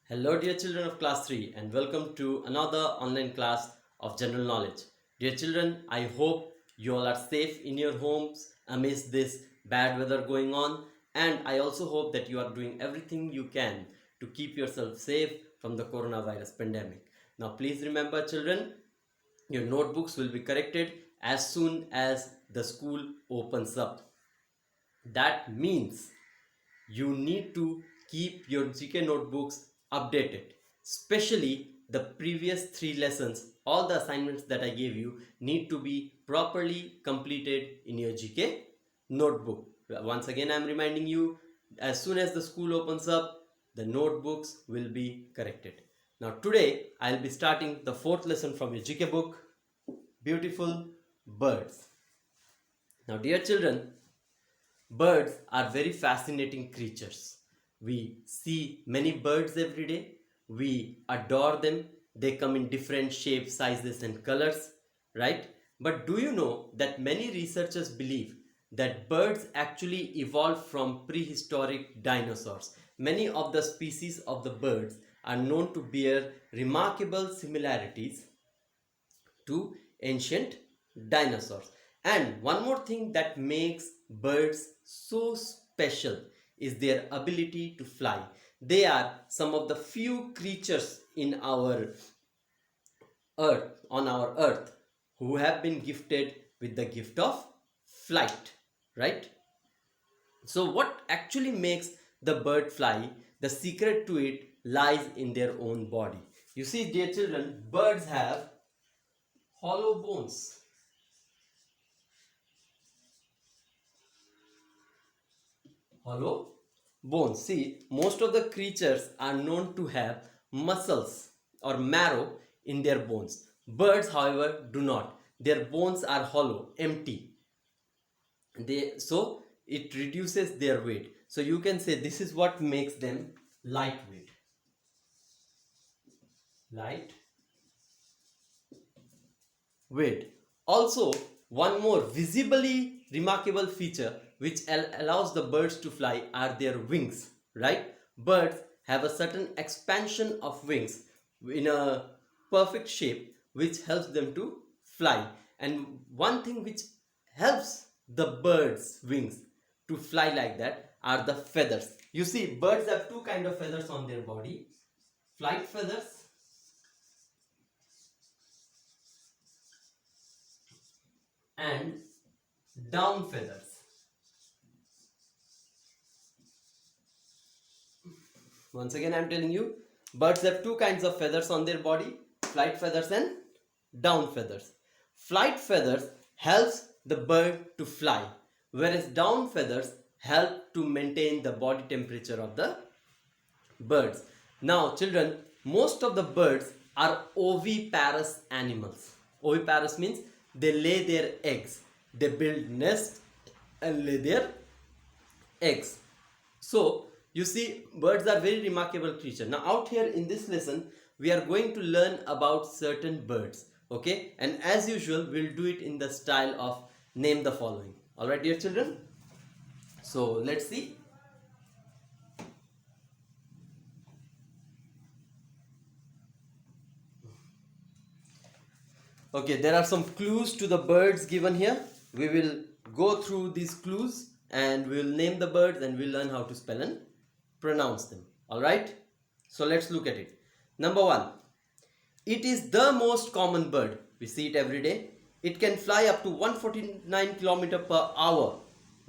Hello dear children of class 3 and welcome to another online class of general knowledge. Dear children, I hope you all are safe in your homes amidst this bad weather going on, and I also hope that you are doing everything you can to keep yourself safe from the coronavirus pandemic. Now please remember children, your notebooks will be corrected as soon as the school opens up. That means you need to keep your GK notebooks updated, especially the previous 3 lessons. All the assignments that I gave you need to be properly completed in your GK notebook. Once again, I'm reminding you, as soon as the school opens up, the notebooks will be corrected. Now today I'll be starting the 4th lesson from your GK book, Beautiful Birds. Now dear children, birds are very fascinating creatures. We see many birds every day. We adore them. They come in different shapes, sizes, and colors, right? But do you know that many researchers believe that birds actually evolved from prehistoric dinosaurs? Many of the species of the birds are known to bear remarkable similarities to ancient dinosaurs. And one more thing that makes birds so special is their ability to fly. They are some of the few creatures in our earth who have been gifted with the gift of flight, right? So what actually makes the bird fly? The secret to it lies in their own body. You see, dear children, birds have hollow bones. Hollow bones. See, most of the creatures are known to have muscles or marrow in their bones. Birds, however, do not. Their bones are hollow, empty. So it reduces their weight. So you can say this is what makes them lightweight. Light weight. Also, one more visibly remarkable feature which allows the birds to fly are their wings, right? Birds have a certain expansion of wings in a perfect shape which helps them to fly. And one thing which helps the birds' wings to fly like that are the feathers. You see, birds have two kind of feathers on their body: flight feathers and down feathers. Once again, I'm telling you, birds have two kinds of feathers on their body: flight feathers and down feathers. Flight feathers helps the bird to fly, whereas down feathers help to maintain the body temperature of the birds. Now, children, most of the birds are oviparous animals. Oviparous means they lay their eggs, they build nests and lay their eggs. So, you see, birds are very remarkable creature. Now, out here in this lesson, we are going to learn about certain birds. Okay, and as usual, we'll do it in the style of name the following. All right, dear children. So, let's see. Okay, there are some clues to the birds given here. We will go through these clues and we will name the birds and we'll learn how to spell and pronounce them. Alright? So let's look at it. Number 1. It is the most common bird. We see it every day. It can fly up to 149 km per hour.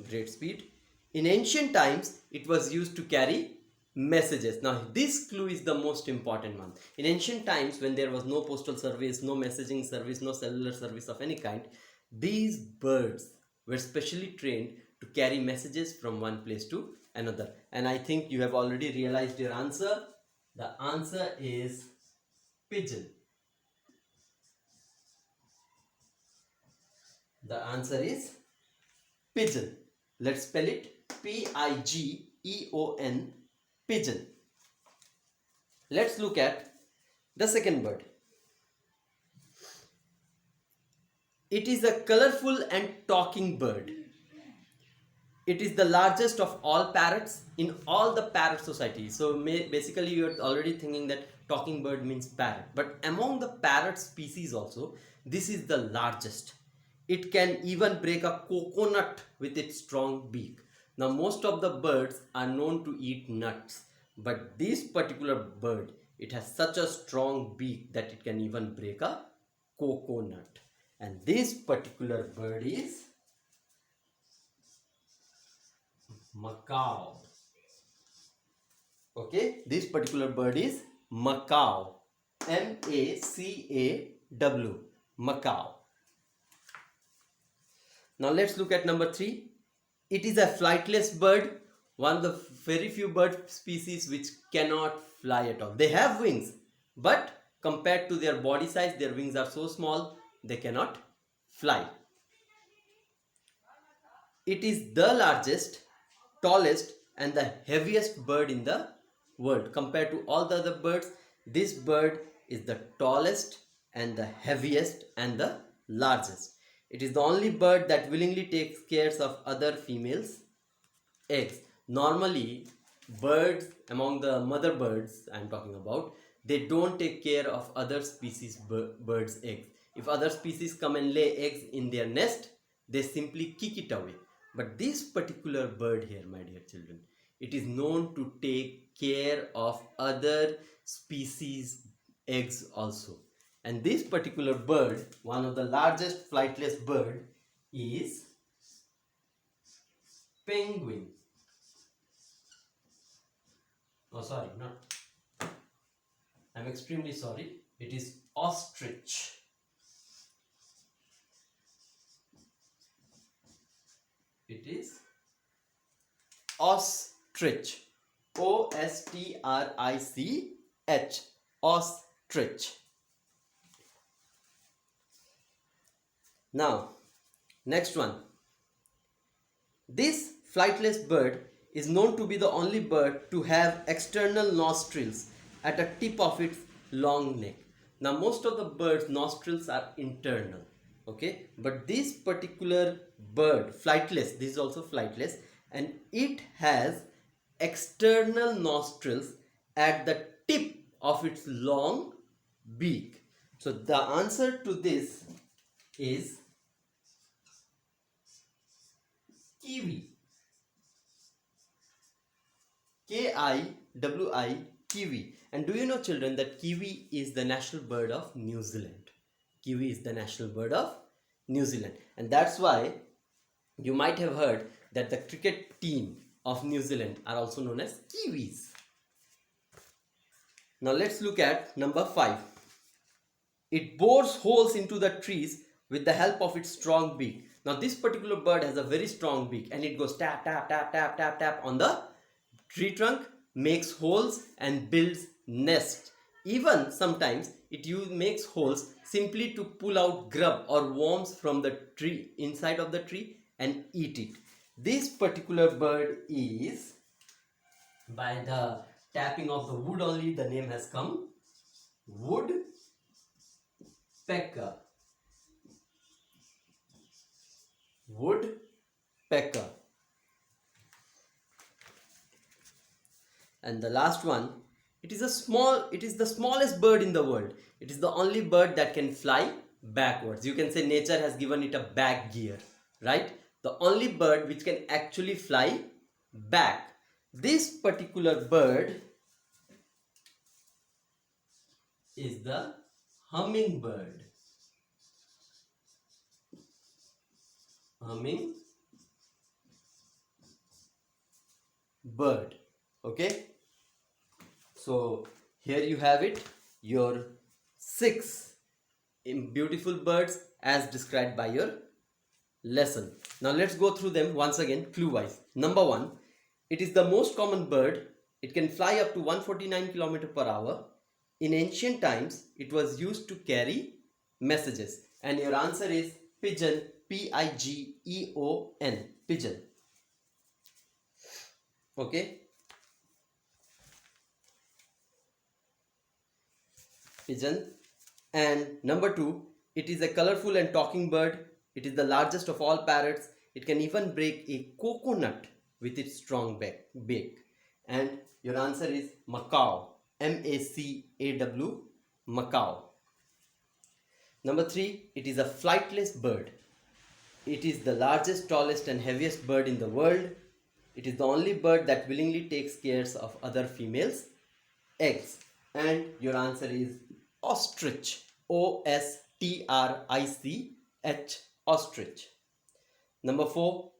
Great speed. In ancient times, it was used to carry messages. Now this clue is the most important one. In ancient times, when there was no postal service, no messaging service, no cellular service of any kind, these birds were specially trained to carry messages from one place to another. And I think you have already realized your answer. The answer is pigeon. The answer is pigeon. Let's spell it Pigeon. Pigeon. Let's look at the second bird. It is a colorful and talking bird. It is the largest of all parrots in all the parrot society. So basically you're already thinking that talking bird means parrot, but among the parrot species also, this is the largest. It can even break a coconut with its strong beak. Now most of the birds are known to eat nuts, but this particular bird, it has such a strong beak that it can even break a coconut. And this particular bird is macaw. Okay, this particular bird is macaw. M-A-C-A-W. Macaw. Now let's look at number 3. It is a flightless bird, one of the very few bird species which cannot fly at all. They have wings, but compared to their body size, their wings are so small, they cannot fly. It is the largest, tallest and the heaviest bird in the world. Compared to all the other birds, this bird is the tallest and the heaviest and the largest. It is the only bird that willingly takes care of other females' eggs. Normally, birds, among the mother birds I am talking about, they don't take care of other species birds' eggs. If other species come and lay eggs in their nest, they simply kick it away. But this particular bird here, my dear children, it is known to take care of other species eggs also. And this particular bird, one of the largest flightless bird, is penguin. Oh, sorry, not. I'm extremely sorry. It is ostrich. It is ostrich. O-S-T-R-I-C-H. Ostrich. Now, next one. This flightless bird is known to be the only bird to have external nostrils at the tip of its long neck. Now, most of the birds' nostrils are internal, okay? But this particular bird, flightless, this is also flightless, and it has external nostrils at the tip of its long beak. So the answer to this is kiwi. K-I-W-I, kiwi. And do you know, children, that kiwi is the national bird of New Zealand? Kiwi is the national bird of New Zealand. And that's why you might have heard that the cricket team of New Zealand are also known as Kiwis. Now let's look at number 5. It bores holes into the trees with the help of its strong beak. Now this particular bird has a very strong beak and it goes tap, tap, tap, tap, tap, tap on the tree trunk, makes holes and builds nests. Even sometimes it makes holes simply to pull out grub or worms from the tree, inside of the tree, and eat it. This particular bird is, by the tapping of the wood only, the name has come, woodpecker. Woodpecker. And the last one, it is the smallest bird in the world. It is the only bird that can fly backwards. You can say nature has given it a back gear, right? The only bird which can actually fly back. This particular bird is the hummingbird. Hummingbird. Okay. So here you have it, your 6 beautiful birds as described by your lesson. Now let's go through them once again, clue wise. Number 1, it is the most common bird. It can fly up to 149 km per hour. In ancient times, it was used to carry messages. And your answer is pigeon, P-I-G-E-O-N, pigeon. Okay. Pigeon. And number 2, it is a colorful and talking bird. It is the largest of all parrots. It can even break a coconut with its strong beak. And your answer is macaw. M-A-C-A-W, macaw. Number 3, it is a flightless bird. It is the largest, tallest and heaviest bird in the world. It is the only bird that willingly takes care of other females' eggs. And your answer is ostrich. O-S-T-R-I-C-H, ostrich. Number 4,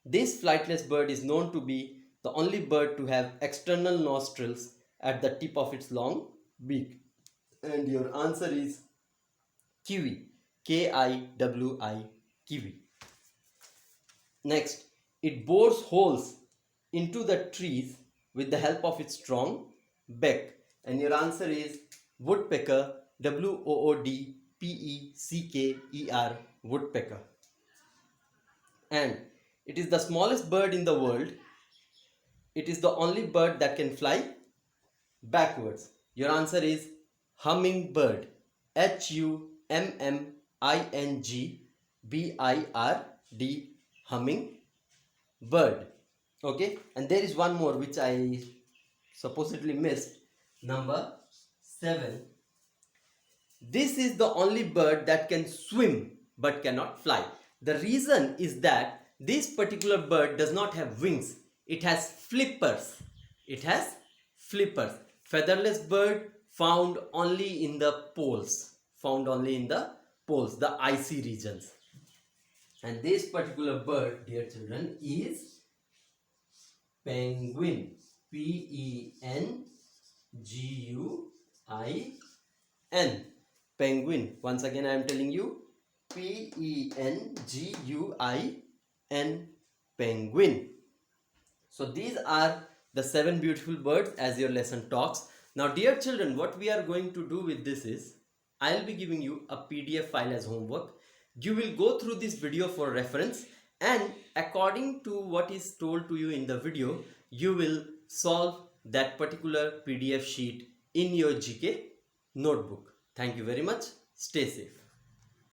this flightless bird is known to be the only bird to have external nostrils at the tip of its long beak. And your answer is kiwi. K-I-W-I, kiwi. Next, it bores holes into the trees with the help of its strong beak. And your answer is woodpecker. W-O-O-D-P-E-C-K-E-R, woodpecker. And it is the smallest bird in the world. It is the only bird that can fly backwards. Your answer is hummingbird. H-U-M-M-I-N-G-B-I-R-D, hummingbird. Okay, and there is one more which I supposedly missed. Number 7. This is the only bird that can swim but cannot fly. The reason is that this particular bird does not have wings. It has flippers. It has flippers. Featherless bird found only in the poles. Found only in the poles, the icy regions. And this particular bird, dear children, is penguin. P-E-N-G-U-I-N. Penguin. Once again I am telling you, P-E-N-G-U-I-N, penguin. So these are the 7 beautiful birds as your lesson talks. Now dear children, what we are going to do with this is, I will be giving you a PDF file as homework. You will go through this video for reference, and according to what is told to you in the video, you will solve that particular PDF sheet in your GK notebook. Thank you very much. Stay safe.